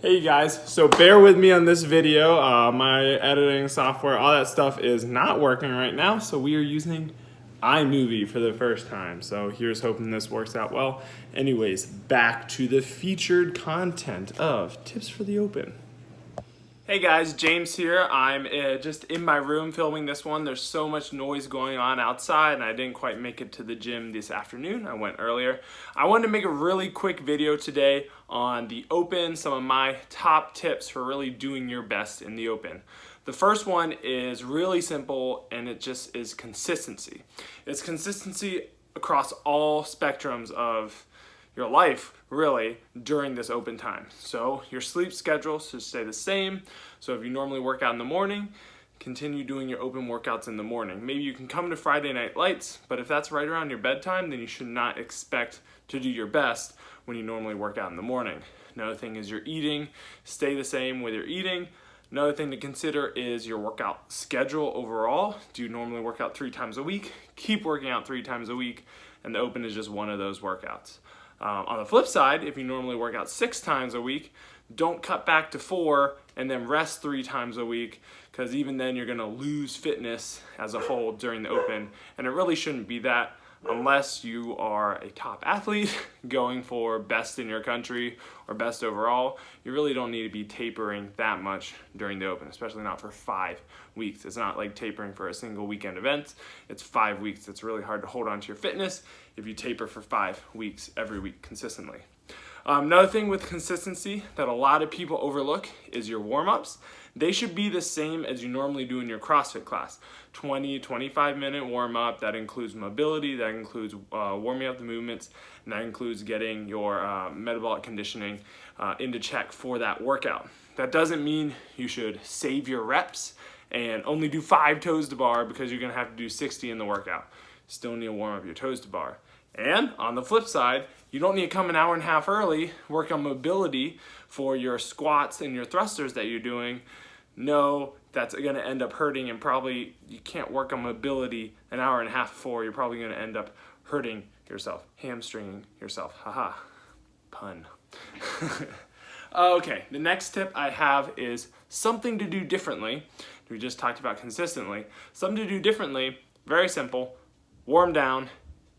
Hey guys, so bear with me on this video. My editing software, all that stuff is not working right now, so we are using iMovie for the first time. So here's hoping this works out well. Anyways, back to the featured content of Tips for the Open. Hey guys, James here. I'm just in my room filming this one. There's so much noise going on outside and I didn't quite make it to the gym this afternoon. I went earlier. I wanted to make a really quick video today on the Open, some of my top tips for really doing your best in the Open. The first one is really simple and it just is consistency. It's consistency across all spectrums of your life really during this open time. So your sleep schedule should stay the same. So if you normally work out in the morning, continue doing your open workouts in the morning. Maybe you can come to Friday Night Lights, but if that's right around your bedtime, then you should not expect to do your best when you normally work out in the morning. Another thing is your eating, stay the same with your eating. Another thing to consider is your workout schedule overall. Do you normally work out 3 times a week? Keep working out 3 times a week, and the Open is just one of those workouts. On the flip side, if you normally work out 6 times a week, don't cut back to 4 and then rest 3 times a week, because even then you're gonna lose fitness as a whole during the Open, and it really shouldn't be that unless you are a top athlete going for best in your country or best overall. You really don't need to be tapering that much during the Open, especially not for 5 weeks. It's not like tapering for a single weekend event. It's 5 weeks. It's really hard to hold on to your fitness if you taper for 5 weeks every week consistently. Another thing with consistency that a lot of people overlook is your warm-ups. They should be the same as you normally do in your CrossFit class. 20-25 minute warm-up. That includes mobility, that includes warming up the movements, and that includes getting your metabolic conditioning into check for that workout. That doesn't mean you should save your reps and only do 5 toes to bar because you're gonna have to do 60 in the workout. Still need to warm up your toes to bar. And on the flip side, you don't need to come an hour and a half early, work on mobility for your squats and your thrusters that you're doing. No, that's gonna end up hurting, and probably you can't work on mobility an hour and a half before. You're probably gonna end up hurting yourself, hamstringing yourself. Haha, pun. Okay, the next tip I have is something to do differently. We just talked about consistently. Something to do differently, very simple, warm down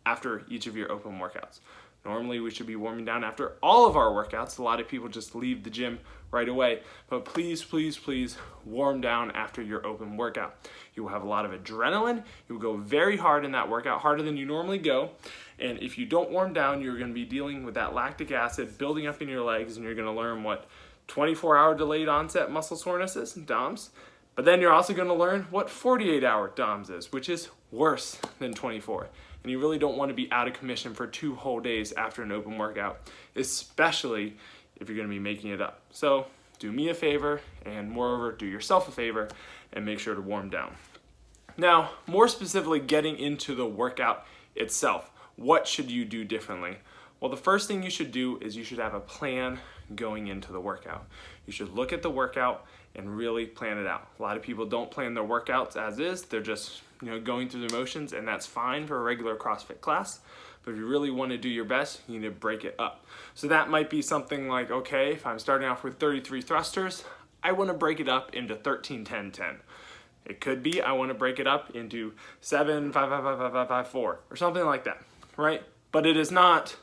after each of your open workouts. Normally we should be warming down after all of our workouts. A lot of people just leave the gym right away, but please, please, please warm down after your open workout. You will have a lot of adrenaline. You will go very hard in that workout, harder than you normally go. And if you don't warm down, you're gonna be dealing with that lactic acid building up in your legs, and you're gonna learn what 24-hour delayed onset muscle soreness is, DOMS. But then you're also gonna learn what 48-hour DOMS is, which is worse than 24. And you really don't want to be out of commission for 2 whole days after an open workout, especially if you're going to be making it up. So do me a favor, and moreover, do yourself a favor, and make sure to warm down. Now, more specifically, getting into the workout itself. What should you do differently? Well, the first thing you should do is you should have a plan going into the workout. You should look at the workout and really plan it out. A lot of people don't plan their workouts as is. They're just going through the motions, and that's fine for a regular CrossFit class. But if you really want to do your best, you need to break it up. So that might be something like, okay, if I'm starting off with 33 thrusters, I want to break it up into 13, 10, 10. It could be I want to break it up into 7, 5, 5, 5, 5, 5, 5, 4, or something like that, right? But it is not,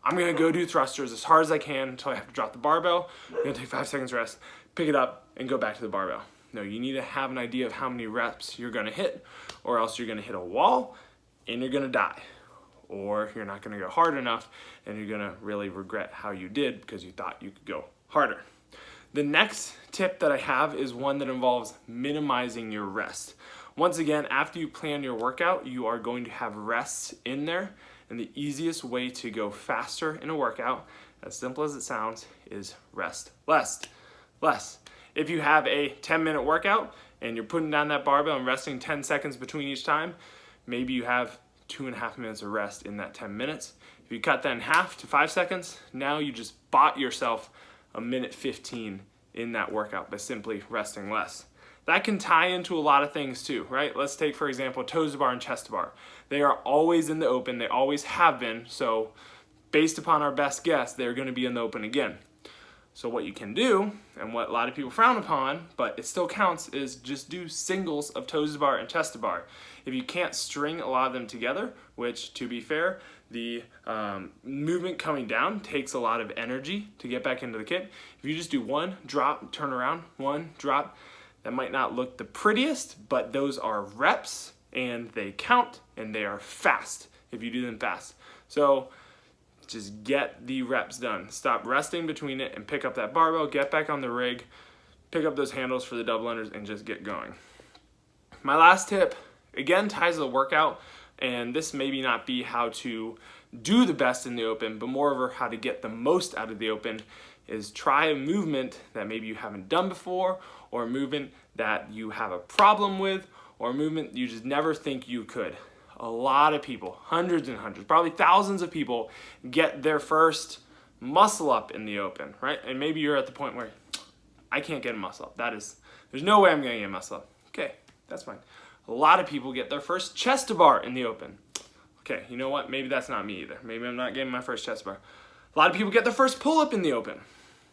I'm going to go do thrusters as hard as I can until I have to drop the barbell. I'm going to take 5 seconds rest, pick it up, and go back to the barbell. No, you need to have an idea of how many reps you're going to hit, or else you're going to hit a wall and you're going to die. Or you're not going to go hard enough and you're going to really regret how you did because you thought you could go harder. The next tip that I have is one that involves minimizing your rest. Once again, after you plan your workout, you are going to have rests in there. And the easiest way to go faster in a workout, as simple as it sounds, is rest less. If you have a 10-minute workout and you're putting down that barbell and resting 10 seconds between each time, maybe you have 2.5 minutes of rest in that 10 minutes. If you cut that in half to 5 seconds, now you just bought yourself a minute 15 in that workout by simply resting less. That can tie into a lot of things too, right? Let's take, for example, toes to bar and chest to bar. They are always in the Open. They always have been. So based upon our best guess, they're going to be in the Open again. So what you can do, and what a lot of people frown upon, but it still counts, is just do singles of toes to bar and chest to bar. If you can't string a lot of them together, which to be fair, the movement coming down takes a lot of energy to get back into the kit. If you just do one, drop, turn around, one, drop, that might not look the prettiest, but those are reps and they count and they are fast if you do them fast. So just get the reps done. Stop resting between it and pick up that barbell, get back on the rig, pick up those handles for the double unders and just get going. My last tip, again, ties to the workout, and this maybe not be how to do the best in the open, but moreover how to get the most out of the open, is try a movement that maybe you haven't done before, or a movement that you have a problem with, or a movement you just never think you could. A lot of people, hundreds and hundreds, probably thousands of people get their first muscle up in the open, right? And maybe you're at the point where I can't get a muscle up. There's no way I'm gonna get a muscle up. Okay, that's fine. A lot of people get their first chest to bar in the open. Okay, you know what? Maybe that's not me either. Maybe I'm not getting my first chest bar. A lot of people get their first pull up in the open.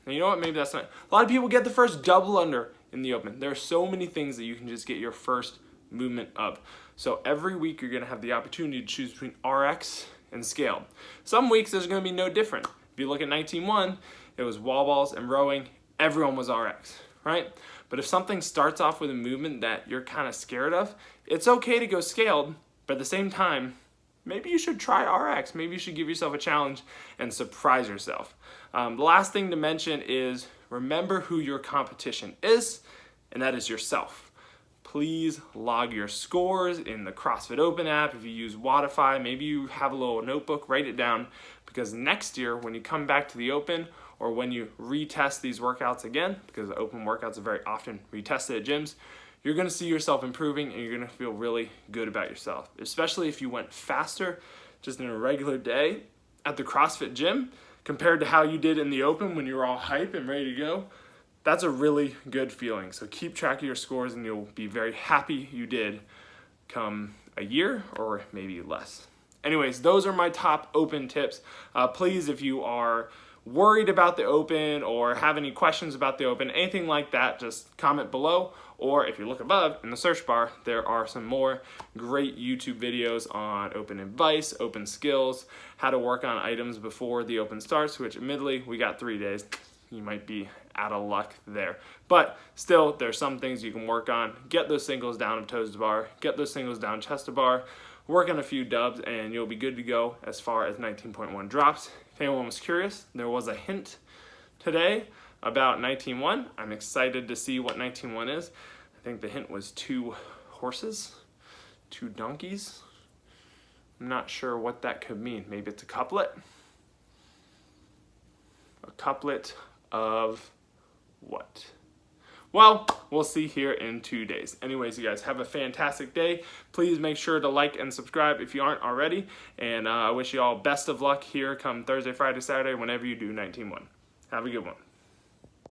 And you know what? Maybe that's not. A lot of people get the first double under in the open. There are so many things that you can just get your first movement of. So every week you're gonna have the opportunity to choose between RX and scale. Some weeks there's gonna be no different. If you look at 19.1, it was wall balls and rowing, everyone was RX, right? But if something starts off with a movement that you're kind of scared of, it's okay to go scaled, but at the same time, maybe you should try RX. Maybe you should give yourself a challenge and surprise yourself. The last thing to mention is remember who your competition is, and that is yourself. Please log your scores in the CrossFit Open app. If you use Wattify, maybe you have a little notebook, write it down, because next year when you come back to the Open, or when you retest these workouts again, because the Open workouts are very often retested at gyms, you're gonna see yourself improving and you're gonna feel really good about yourself, especially if you went faster just in a regular day at the CrossFit gym compared to how you did in the Open when you were all hype and ready to go. That's a really good feeling. So keep track of your scores and you'll be very happy you did come a year or maybe less. Anyways, those are my top Open tips. Please, if you are worried about the Open or have any questions about the Open, anything like that, just comment below. Or if you look above in the search bar, there are some more great YouTube videos on Open advice, Open skills, how to work on items before the Open starts, which admittedly, we got 3 days. You might be out of luck there. But still, there's some things you can work on. Get those singles down of toes to bar, get those singles down chest to bar, work on a few dubs, and you'll be good to go as far as 19.1 drops. If anyone was curious, there was a hint today about 19.1. I'm excited to see what 19.1 is. I think the hint was 2 horses, 2 donkeys. I'm not sure what that could mean. Maybe it's a couplet. A couplet of what? Well, we'll see here in 2 days. Anyways, you guys have a fantastic day. Please make sure to like and subscribe if you aren't already. And I wish you all best of luck here come Thursday, Friday, Saturday, whenever you do 19.1. Have a good one.